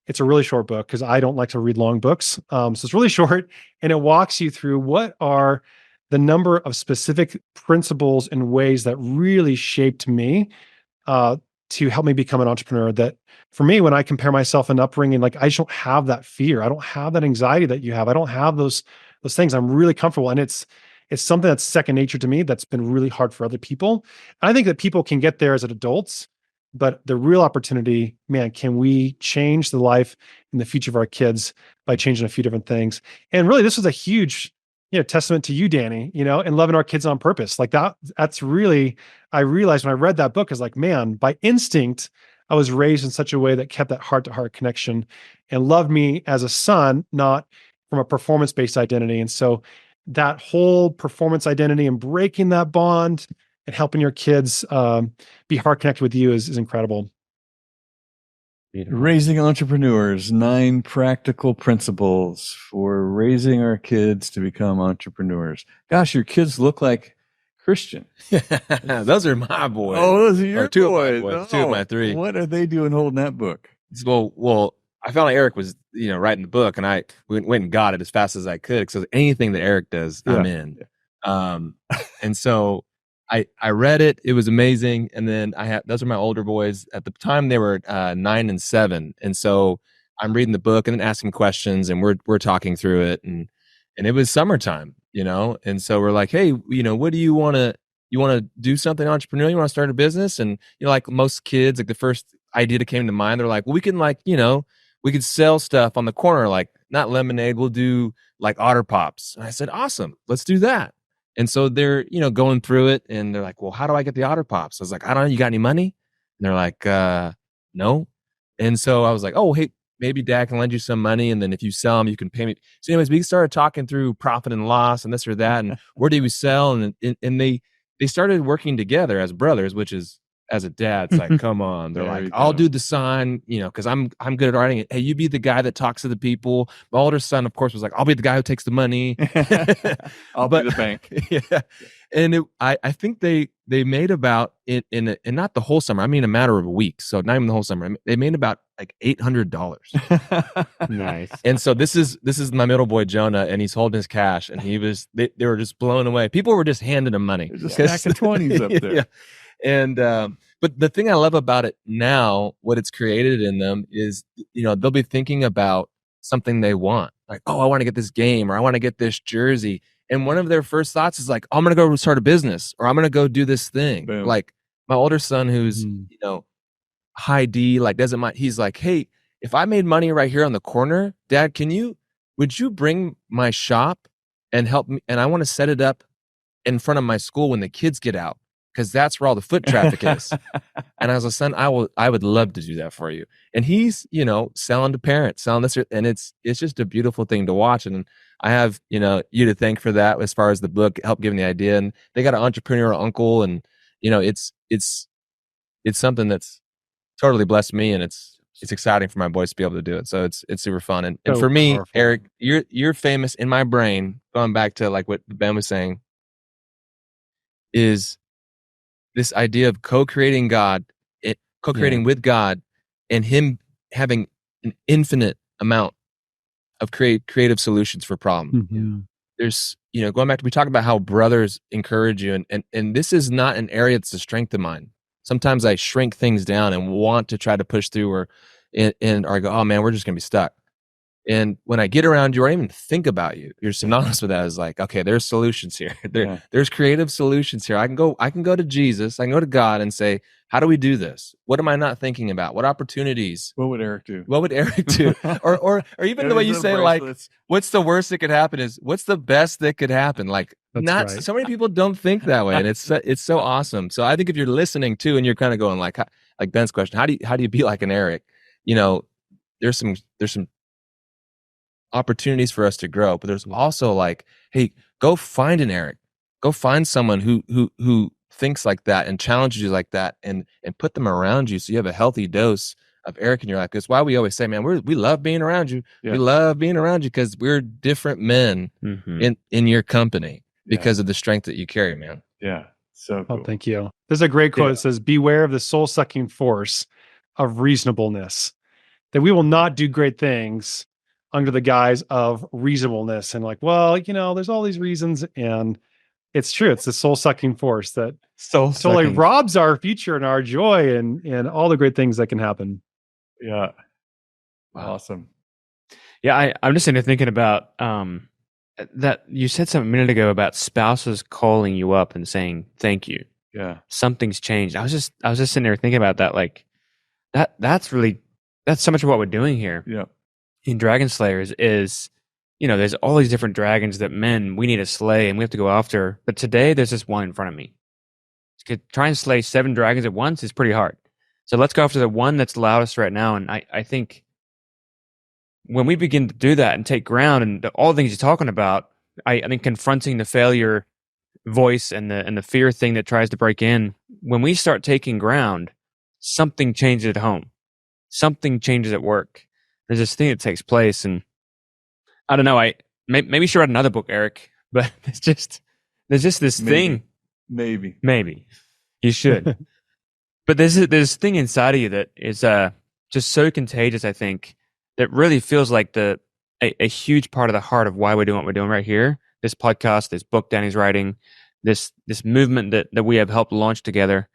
Speaker 3: it's a really short book because I don't like to read long books. So it's really short, and it walks you through what are the number of specific principles and ways that really shaped me to help me become an entrepreneur. That for me, when I compare myself and upbringing, like, I just don't have that fear. I don't have that anxiety that you have. I don't have those things. I'm really comfortable. And it's something that's second nature to me that's been really hard for other people. And I think that people can get there as adults, but the real opportunity, man, can we change the life and the future of our kids by changing a few different things? And really, this was a huge, testament to you, Danny, and loving our kids on purpose. Like that's really, I realized when I read that book, is like, man, by instinct, I was raised in such a way that kept that heart to heart connection and loved me as a son, not from a performance-based identity. And so that whole performance identity and breaking that bond and helping your kids be heart connected with you is incredible.
Speaker 2: Raising Entrepreneurs, 9 practical principles for raising our kids to become entrepreneurs. Gosh, your kids look like Christian.
Speaker 1: Those are my boys.
Speaker 2: Oh, those are your
Speaker 1: two
Speaker 2: boys.
Speaker 1: Of my boys.
Speaker 2: Oh,
Speaker 1: 2 of my 3.
Speaker 2: What are they doing holding that book?
Speaker 1: Well, I found out Erik was, writing the book, and I went and got it as fast as I could, because anything that Erik does, I'm in. And so I read it. It was amazing. And then those are my older boys. At the time, they were 9 and 7. And so I'm reading the book and then asking questions, and we're talking through it. And it was summertime, and so we're like, hey, what do you want to do? Something entrepreneurial? You want to start a business? And like most kids, like the first idea that came to mind, they're like, well, we can we could sell stuff on the corner, like not lemonade. We'll do like Otter Pops. And I said, awesome, let's do that. And so they're, going through it, and they're like, well, how do I get the Otter Pops? I was like, I don't know. You got any money? And they're like, no. And so I was like, oh, hey, maybe Dad can lend you some money. And then if you sell them, you can pay me. So anyways, we started talking through profit and loss and this or that. And where do we sell? And they started working together as brothers, which is, as a dad, it's like, come on. They're like, I'll do the sign, because I'm good at writing it. Hey, you be the guy that talks to the people. My older son, of course, was like, I'll be the guy who takes the money.
Speaker 2: I'll be the bank.
Speaker 1: Yeah. And I think they made about it in not the whole summer. I mean, a matter of a week. So not even the whole summer. They made about like $800.
Speaker 4: Nice.
Speaker 1: And so this is my middle boy, Jonah, and he's holding his cash, and they were just blown away. People were just handing him money.
Speaker 2: There's a stack of 20s up there.
Speaker 1: Yeah. And but the thing I love about it now, what it's created in them is, they'll be thinking about something they want, like, oh, I want to get this game, or I want to get this jersey, and one of their first thoughts is like, oh, I'm gonna go start a business, or I'm gonna go do this thing.
Speaker 2: Boom.
Speaker 1: Like my older son, who's high D, like doesn't mind. He's like, hey, if I made money right here on the corner, Dad, would you bring my shop and help me? And I want to set it up in front of my school when the kids get out, because that's where all the foot traffic is. And as a son, I would love to do that for you. And he's, selling to parents, selling this, and it's just a beautiful thing to watch. And I have, you to thank for that, as far as the book helped giving the idea. And they got an entrepreneurial uncle, and it's something that's totally blessed me, and it's exciting for my boys to be able to do it. So it's super fun. And for me, powerful. Erik, you're famous in my brain, going back to like what Ben was saying, is this idea of co-creating with God, and him having an infinite amount of creative solutions for problems.
Speaker 3: Mm-hmm.
Speaker 1: There's, going back to, we talk about how brothers encourage you, and this is not an area that's a strength of mine. Sometimes I shrink things down and want to try to push through, or I go, oh man, we're just gonna be stuck. And when I get around you, or I even think about you, you're synonymous with that. Is like, okay, there's solutions here. There's creative solutions here. I can go to Jesus. I can go to God and say, how do we do this? What am I not thinking about? What opportunities?
Speaker 2: What would Erik do?
Speaker 1: What would Erik do? or even the way you say, like, what's the worst that could happen is what's the best that could happen? Like, so many people don't think that way, and it's so awesome. So I think if you're listening too, and you're kind of going like Ben's question, how do you be like an Erik? There's some opportunities for us to grow, but there's also like, hey, go find an Erik, go find someone who thinks like that and challenges you like that, and put them around you so you have a healthy dose of Erik in your life. That's why we always say, man, we love being around you. Yeah. We love being around you because we're different men in your company because of the strength that you carry, man.
Speaker 2: Yeah. So cool.
Speaker 3: Oh, thank you. There's a great quote that says, beware of the soul-sucking force of reasonableness, that we will not do great things under the guise of reasonableness. And like, well, there's all these reasons, and it's true. It's the soul-sucking force that totally robs our future and our joy and all the great things that can happen.
Speaker 2: Yeah.
Speaker 1: Wow.
Speaker 2: Awesome.
Speaker 4: Yeah, I'm just thinking about that you said something a minute ago about spouses calling you up and saying thank you.
Speaker 2: Yeah.
Speaker 4: Something's changed. I was just sitting there thinking about that, like that's so much of what we're doing here.
Speaker 2: Yeah.
Speaker 4: In Dragon Slayers is, there's all these different dragons that we need to slay and we have to go after. But today there's just one in front of me. Try and slay 7 dragons at once is pretty hard. So let's go after the one that's loudest right now. And I think when we begin to do that and take ground and all the things you're talking about, I think confronting the failure voice and the fear thing that tries to break in, when we start taking ground, something changes at home. Something changes at work. There's this thing that takes place, and I don't know. Maybe you should write another book, Erik. But there's just this thing.
Speaker 2: Maybe
Speaker 4: you should. But there's this thing inside of you that is just so contagious. I think that really feels like a huge part of the heart of why we're doing what we're doing right here. This podcast, this book Danny's writing, this movement that we have helped launch together.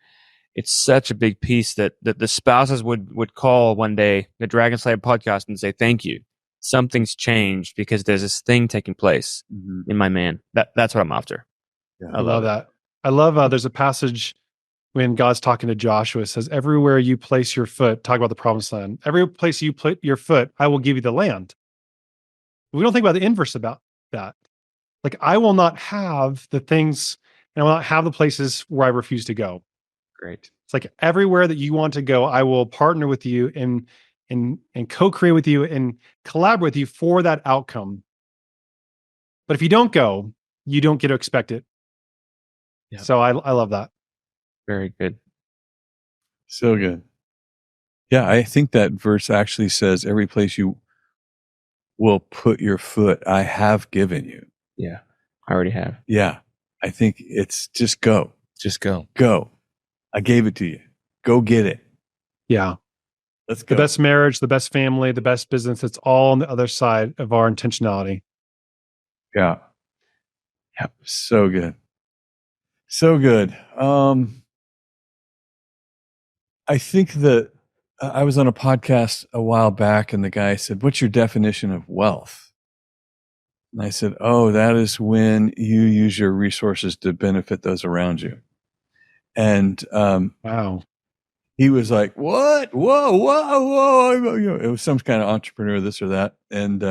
Speaker 4: It's such a big piece that the spouses would call one day the Dragon Slayer podcast and say, thank you. Something's changed because there's this thing taking place in my man. That's what I'm after.
Speaker 2: Yeah.
Speaker 3: I love that. I love there's a passage when God's talking to Joshua. It says, everywhere you place your foot, talk about the promised land. Every place you put your foot, I will give you the land. We don't think about the inverse about that. Like, I will not have the things, and I will not have the places where I refuse to go.
Speaker 4: Great.
Speaker 3: It's like everywhere that you want to go, I will partner with you and co-create with you and collaborate with you for that outcome. But if you don't go, you don't get to expect it. Yeah. So I love that.
Speaker 4: Very good.
Speaker 2: So good. Yeah, I think that verse actually says, every place you will put your foot, I have given you.
Speaker 4: Yeah, I already have.
Speaker 2: Yeah, I think it's just go.
Speaker 1: Just go.
Speaker 2: Go. I gave it to you. Go get it.
Speaker 3: Yeah.
Speaker 2: Let's go.
Speaker 3: The best marriage, the best family, the best business, it's all on the other side of our intentionality.
Speaker 2: Yeah. Yeah. So good. So good. I think that I was on a podcast a while back and the guy said, what's your definition of wealth? And I said, oh, that is when you use your resources to benefit those around you. And
Speaker 3: wow.
Speaker 2: He was like, what? Whoa. It was some kind of entrepreneur, this or that. And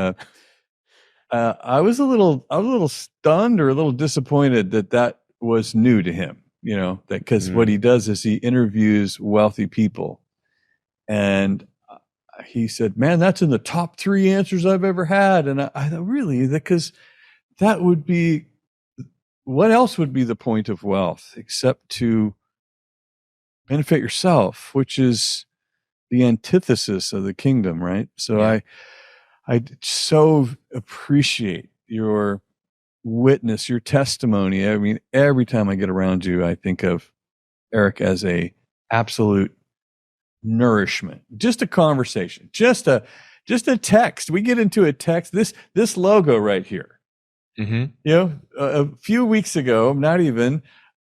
Speaker 2: I was a little stunned or a little disappointed that was new to him, that because what he does is he interviews wealthy people. And he said, man, that's in the top 3 answers I've ever had. And I thought, really? Because that would be, what else would be the point of wealth except to benefit yourself, which is the antithesis of the kingdom, right? So yeah. I so appreciate your witness, your testimony. I mean, every time I get around you, I think of Erik as a absolute nourishment. Just a conversation, just a text. We get into a text. This logo right here
Speaker 1: Mm-hmm.
Speaker 2: You know, a few weeks ago, not even,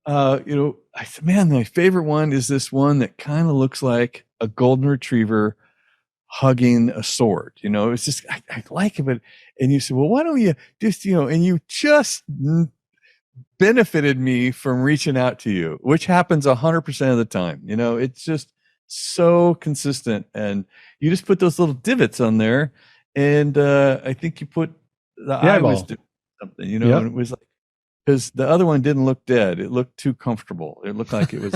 Speaker 2: you know, I said, man, my favorite one is this one that kind of looks like a golden retriever hugging a sword. You know, it's just, I like it. But, and you said, well, why don't you just, you know, and you just benefited me from reaching out to you, which happens 100% of the time. You know, it's just so consistent. And you just put those little divots on there. And I think you put the eye was doing something, you know, and it was like, because the other one didn't look dead. It looked too comfortable. It looked like it was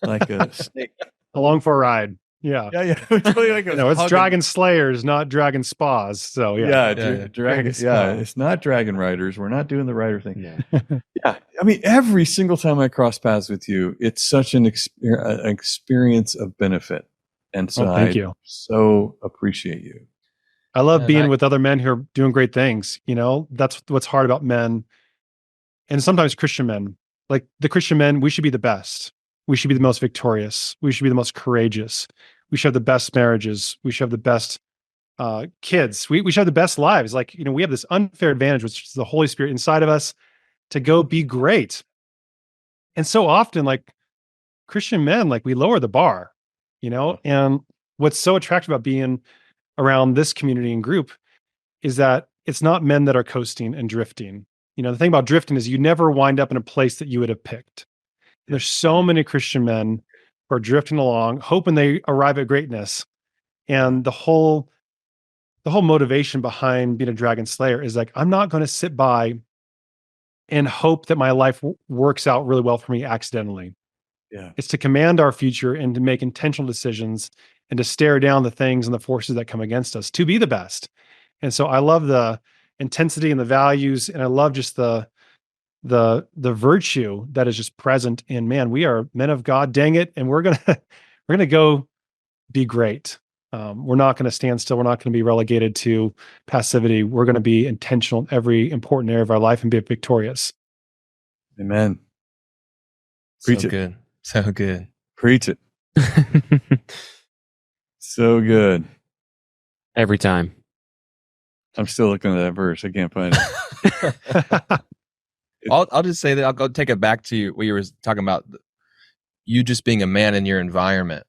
Speaker 2: like a snake.
Speaker 3: Along for a ride. Yeah.
Speaker 2: Yeah. It's really like
Speaker 3: it's Dragon Slayers, not Dragon Spas. So
Speaker 2: Dragon. Yeah, it's not Dragon Riders. We're not doing the rider thing. Yeah. I mean, every single time I cross paths with you, it's such an experience of benefit. And so
Speaker 3: thank you.
Speaker 2: So appreciate you.
Speaker 3: I love being with other men who are doing great things. You know, that's what's hard about men. And sometimes Christian men, like the Christian men, we should be the best. We should be the most victorious. We should be the most courageous. We should have the best marriages. We should have the best kids. We should have the best lives. Like, you know, we have this unfair advantage, which is the Holy Spirit inside of us to go be great. And so often, like Christian men, like we lower the bar, you know, and what's so attractive about being around this community and group is that it's not men that are coasting and drifting. You know, the thing about drifting is you never wind up in a place that you would have picked. There's so many Christian men who are drifting along, hoping they arrive at greatness. And the whole motivation behind being a dragon slayer is like, I'm not going to sit by and hope that my life works out really well for me accidentally.
Speaker 2: Yeah.
Speaker 3: It's to command our future and to make intentional decisions and to stare down the things and the forces that come against us to be the best. And so I love the intensity and the values, and I love just the virtue that is just present in, man, we are men of God, dang it, and we're gonna go be great. We're not going to stand still. We're not going to be relegated to passivity. We're going to be intentional in every important area of our life and be victorious.
Speaker 2: Amen. Preach it.
Speaker 1: Good. So good.
Speaker 2: Preach it. So good.
Speaker 4: Every time.
Speaker 2: I'm still looking at that verse. I can't find it.
Speaker 1: I'll just say that I'll go take it back to what you were talking about, you just being a man in your environment.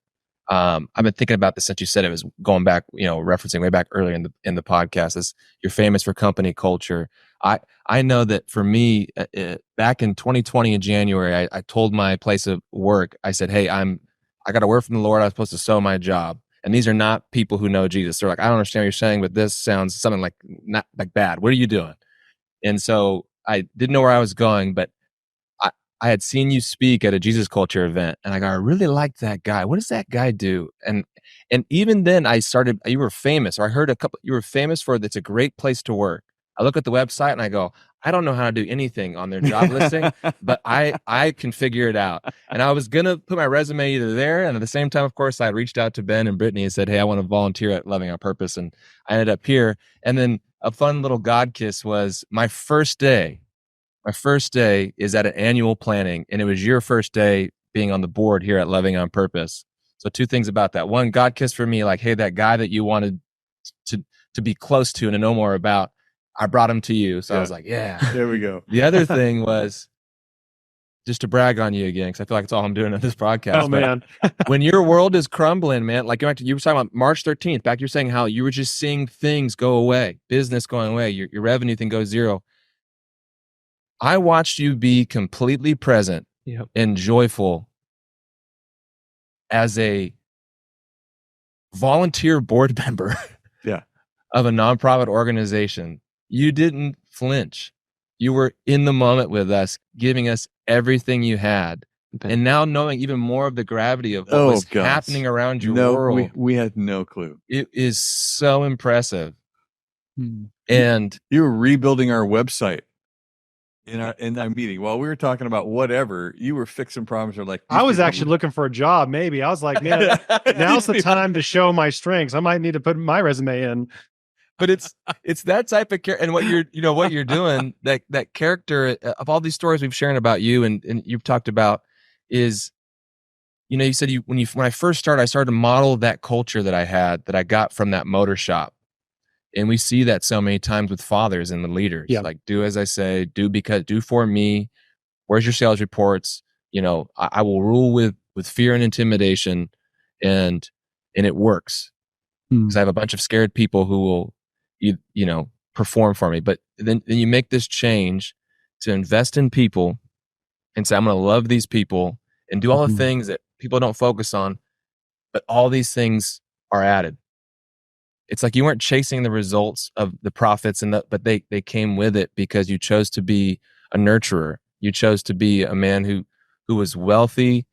Speaker 1: I've been thinking about this since you said it, was going back, you know, referencing way back earlier in the podcast. Is you're famous for company culture. I know that for me, back in 2020 in January, I told my place of work, I said, hey, I got a word from the Lord. I was supposed to sow my job. And these are not people who know Jesus. They're like, I don't understand what you're saying, but this sounds something like not like bad. What are you doing? And so I didn't know where I was going, but I had seen you speak at a Jesus Culture event, and I really liked that guy. What does that guy do? And even then I started, you were famous, or I heard you were famous for, it's a great place to work. I look at the website and I go, I don't know how to do anything on their job listing, but I can figure it out. And I was going to put my resume either there. And at the same time, of course, I reached out to Ben and Brittany and said, hey, I want to volunteer at Loving on Purpose. And I ended up here. And then a fun little God kiss was my first day. My first day is at an annual planning, and it was your first day being on the board here at Loving on Purpose. So two things about that. One, God kiss for me, like, hey, that guy that you wanted to be close to and to know more about, I brought him to you. So I was like, yeah.
Speaker 2: There we go.
Speaker 1: The other thing was just to brag on you again, because I feel like it's all I'm doing on this podcast.
Speaker 3: Oh, man.
Speaker 1: When your world is crumbling, man, like you were talking about March 13th, back, you're saying how you were just seeing things go away, business going away, your revenue thing goes zero. I watched you be completely present and joyful as a volunteer board member of a nonprofit organization. You didn't flinch. You were in the moment with us, giving us everything you had. And now knowing even more of the gravity of what was happening around your world.
Speaker 2: We had no clue.
Speaker 1: It is so impressive. And
Speaker 2: you were rebuilding our website. In our meeting, while we were talking about whatever, you were fixing problems. Or like,
Speaker 3: I was actually looking for a job. Maybe I was like, man, now's the time to show my strengths. I might need to put my resume in.
Speaker 1: But it's that type of character, and what you're doing, that character of all these stories we've shared about you and you've talked about is, you said when I first started, I started to model that culture that I got from that motor shop. And we see that so many times with fathers and the leaders.
Speaker 3: Yeah.
Speaker 1: Like, do as I say, do for me. Where's your sales reports? I will rule with fear and intimidation, and it works because I have a bunch of scared people who will, perform for me. But then you make this change to invest in people and say, I'm going to love these people and do all the things that people don't focus on, but all these things are added. It's like you weren't chasing the results of the profits, but they came with it because you chose to be a nurturer. You chose to be a man who was wealthy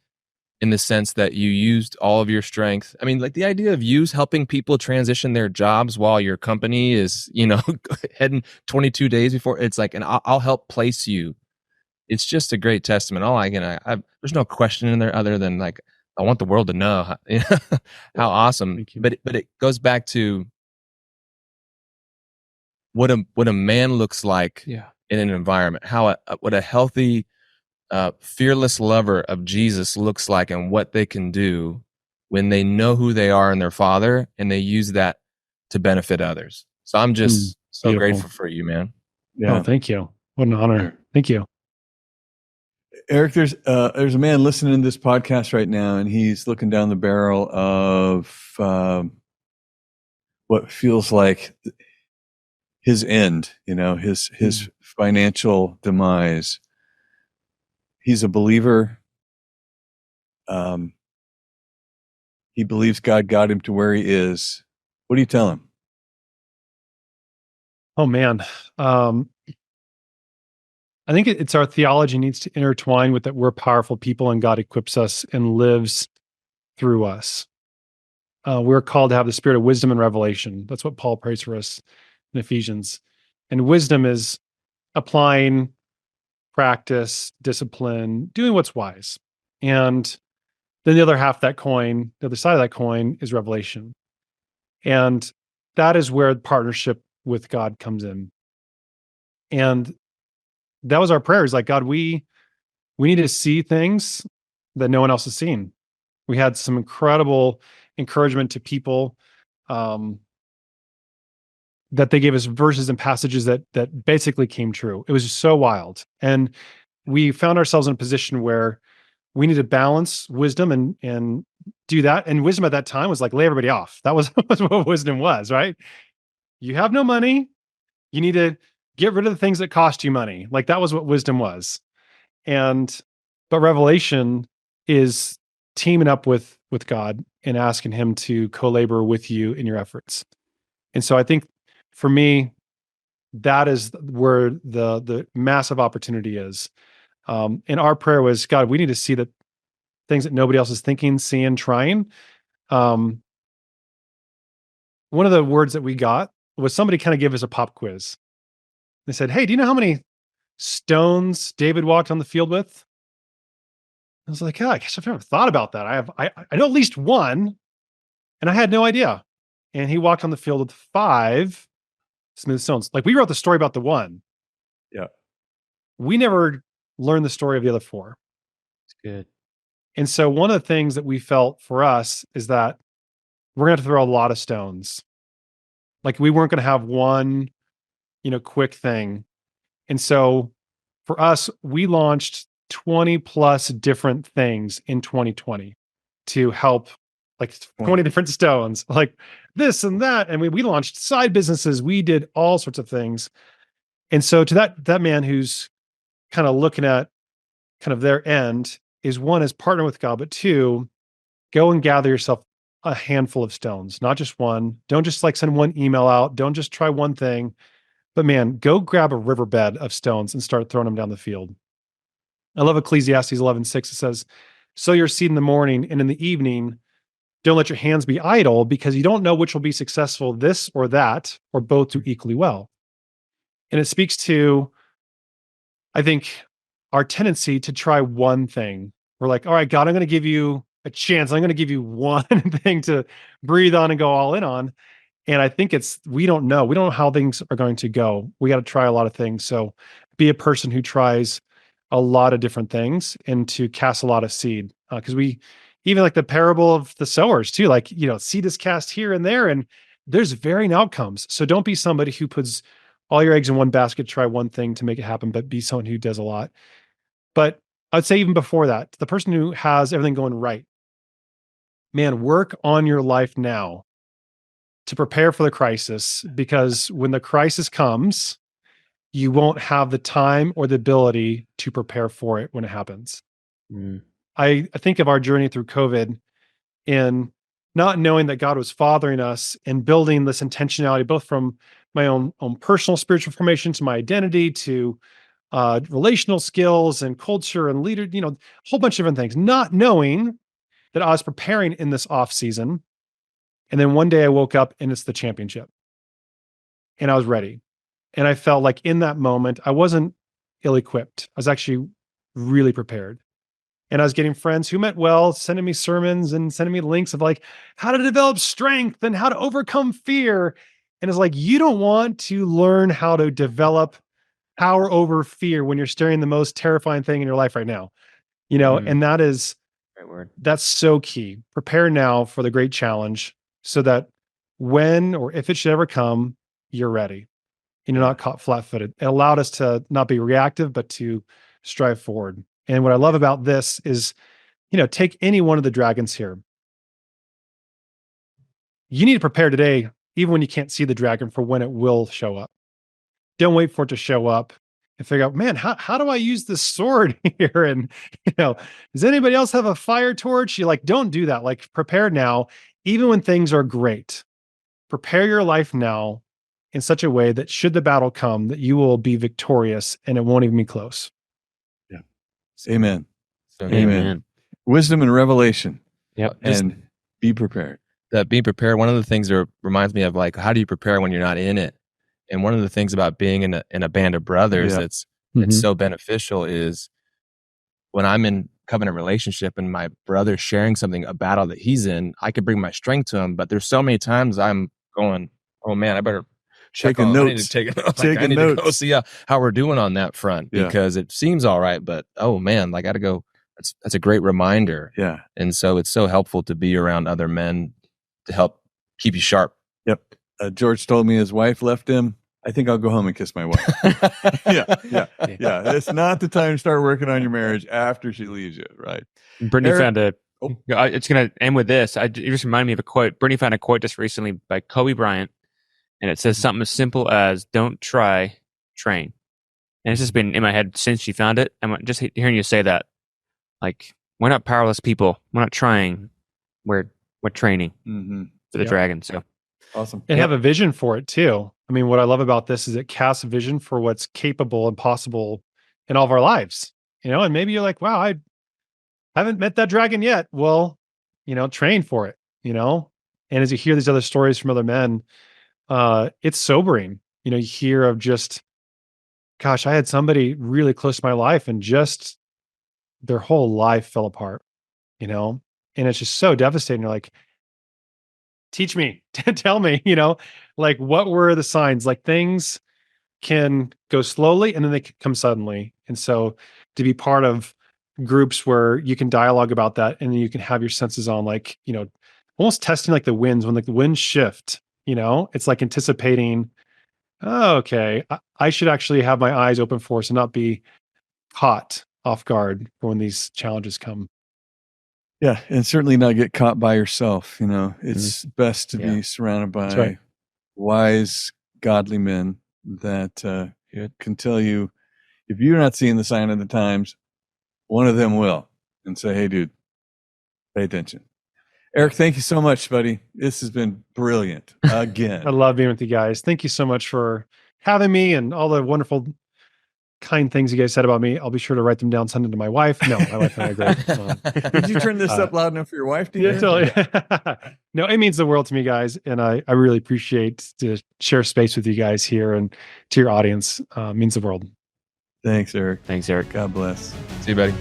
Speaker 1: in the sense that you used all of your strength. I mean, like the idea of helping people transition their jobs while your company is, heading 22 days before. It's like, and I'll help place you. It's just a great testament. There's no question in there other than like, I want the world to know how awesome. But it goes back to what a man looks like in an environment. What a healthy, fearless lover of Jesus looks like, and what they can do when they know who they are in their Father, and they use that to benefit others. So I'm just so grateful for you, man.
Speaker 3: Yeah. Oh, thank you. What an honor. Thank you.
Speaker 2: Erik, there's a man listening to this podcast right now, and he's looking down the barrel of what feels like his end, his financial demise. He's a believer. He believes God got him to where he is. What do you tell him?
Speaker 3: Oh man. I think it's our theology needs to intertwine with that we're powerful people and God equips us and lives through us. We're called to have the spirit of wisdom and revelation. That's what Paul prays for us in Ephesians. And wisdom is applying practice, discipline, doing what's wise. And then the other half of that coin, the other side of that coin is revelation. And that is where partnership with God comes in. And that was our prayers. Like, God, we need to see things that no one else has seen. We had some incredible encouragement to people that they gave us verses and passages that basically came true. It was just so wild. And we found ourselves in a position where we need to balance wisdom and do that. And wisdom at that time was like, lay everybody off. That was what wisdom was, right? You have no money. You need to get rid of the things that cost you money. Like, that was what wisdom was. But revelation is teaming up with God and asking him to co-labor with you in your efforts. And so I think for me, that is where the massive opportunity is. And our prayer was, God, we need to see the things that nobody else is thinking, seeing, trying. One of the words that we got was somebody kind of gave us a pop quiz. They said, hey, do you know how many stones David walked on the field with? I was like, I guess I've never thought about that. I know at least one, and I had no idea. And he walked on the field with 5 smooth stones. Like, we wrote the story about the one.
Speaker 2: Yeah.
Speaker 3: We never learned the story of the other 4.
Speaker 4: It's good.
Speaker 3: And so one of the things that we felt for us is that we're going to have to throw a lot of stones. Like, we weren't going to have one, quick thing. And so for us, we launched 20 plus different things in 2020 to help, like 20 different stones, like this and that. And we launched side businesses. We did all sorts of things. And so to that man who's kind of looking at kind of their end is, 1, is partner with God, but 2, go and gather yourself a handful of stones, not just one. Don't just like send one email out. Don't just try one thing, but man, go grab a riverbed of stones and start throwing them down the field. I love Ecclesiastes 11:6. It says, sow your seed in the morning, and in the evening, don't let your hands be idle, because you don't know which will be successful, this or that, or both do equally well. And it speaks to, I think, our tendency to try one thing. We're like, all right, God, I'm going to give you a chance. I'm going to give you one thing to breathe on and go all in on. And I think we don't know. We don't know how things are going to go. We got to try a lot of things. So be a person who tries a lot of different things and to cast a lot of seed. Because we, even like the parable of the sowers too, like, seed is cast here and there. And there's varying outcomes. So don't be somebody who puts all your eggs in one basket, try one thing to make it happen, but be someone who does a lot. But I'd say even before that, the person who has everything going right, man, work on your life now to prepare for the crisis, because when the crisis comes, you won't have the time or the ability to prepare for it when it happens. I think of our journey through COVID in not knowing that God was fathering us and building this intentionality, both from my own personal spiritual formation to my identity to relational skills and culture and leader, a whole bunch of different things, not knowing that I was preparing in this off season. And then one day I woke up and it's the championship and I was ready. And I felt like in that moment, I wasn't ill-equipped. I was actually really prepared. And I was getting friends who meant well, sending me sermons and sending me links of like how to develop strength and how to overcome fear. And it's like, you don't want to learn how to develop power over fear when you're staring the most terrifying thing in your life right now, and that's so key. Prepare now for the great challenge so that when or if it should ever come, you're ready and you're not caught flat-footed. It allowed us to not be reactive, but to strive forward. And what I love about this is, take any one of the dragons here. You need to prepare today, even when you can't see the dragon, for when it will show up. Don't wait for it to show up and figure out, man, how do I use this sword here? And, does anybody else have a fire torch? You don't do that. Prepare now, even when things are great. Prepare your life now in such a way that should the battle come, that you will be victorious and it won't even be close.
Speaker 2: Yeah. Amen.
Speaker 4: Amen.
Speaker 2: Wisdom and revelation.
Speaker 4: Yep.
Speaker 2: And be prepared.
Speaker 1: That being prepared, one of the things that reminds me of how do you prepare when you're not in it? And one of the things about being in a band of brothers that's so beneficial is when I'm in covenant relationship and my brother's sharing something, a battle that he's in, I could bring my strength to him. But there's so many times I'm going, oh man, I better
Speaker 2: take a note.
Speaker 1: I need to take a note. I need to go see how we're doing on that front because it seems all right, but oh man, I got to go. That's a great reminder.
Speaker 2: Yeah.
Speaker 1: And so it's so helpful to be around other men to help keep you sharp.
Speaker 2: Yep. George told me his wife left him. I think I'll go home and kiss my wife. Yeah. It's not the time to start working on your marriage after she leaves you, right?
Speaker 4: Brittany found it's going to end with this. It just reminded me of a quote. Brittany found a quote just recently by Kobe Bryant, and it says something as simple as, don't try, train. And it's just been in my head since she found it. And just hearing you say that, we're not powerless people. We're not trying. We're training for the dragon. So
Speaker 2: awesome.
Speaker 3: And have a vision for it too. I mean, what I love about this is it casts a vision for what's capable and possible in all of our lives, and maybe you're like, wow, I haven't met that dragon yet. Well, train for it, and as you hear these other stories from other men, it's sobering. You hear of just, gosh, I had somebody really close to my life and just their whole life fell apart, and it's just so devastating. You're like, teach me, tell me, what were the signs? Things can go slowly and then they can come suddenly. And so to be part of groups where you can dialogue about that and then you can have your senses on, almost testing the winds, when the winds shift, it's anticipating, oh, okay, I should actually have my eyes open for us and not be caught off guard for when these challenges come.
Speaker 2: Yeah, and certainly not get caught by yourself. It's best to be surrounded by wise, godly men that can tell you, if you're not seeing the sign of the times, one of them will, and say, hey, dude, pay attention. Erik, thank you so much, buddy. This has been brilliant again.
Speaker 3: I love being with you guys. Thank you so much for having me and all the wonderful, kind things you guys said about me. I'll be sure to write them down, send them to my wife. No, my wife and I agree.
Speaker 2: Did you turn this up loud enough for your wife to hear?
Speaker 3: Yeah, totally. No, it means the world to me, guys. And I really appreciate to share space with you guys here and to your audience. Means the world.
Speaker 2: Thanks, Erik.
Speaker 4: Thanks, Erik.
Speaker 2: God bless.
Speaker 1: See you, buddy.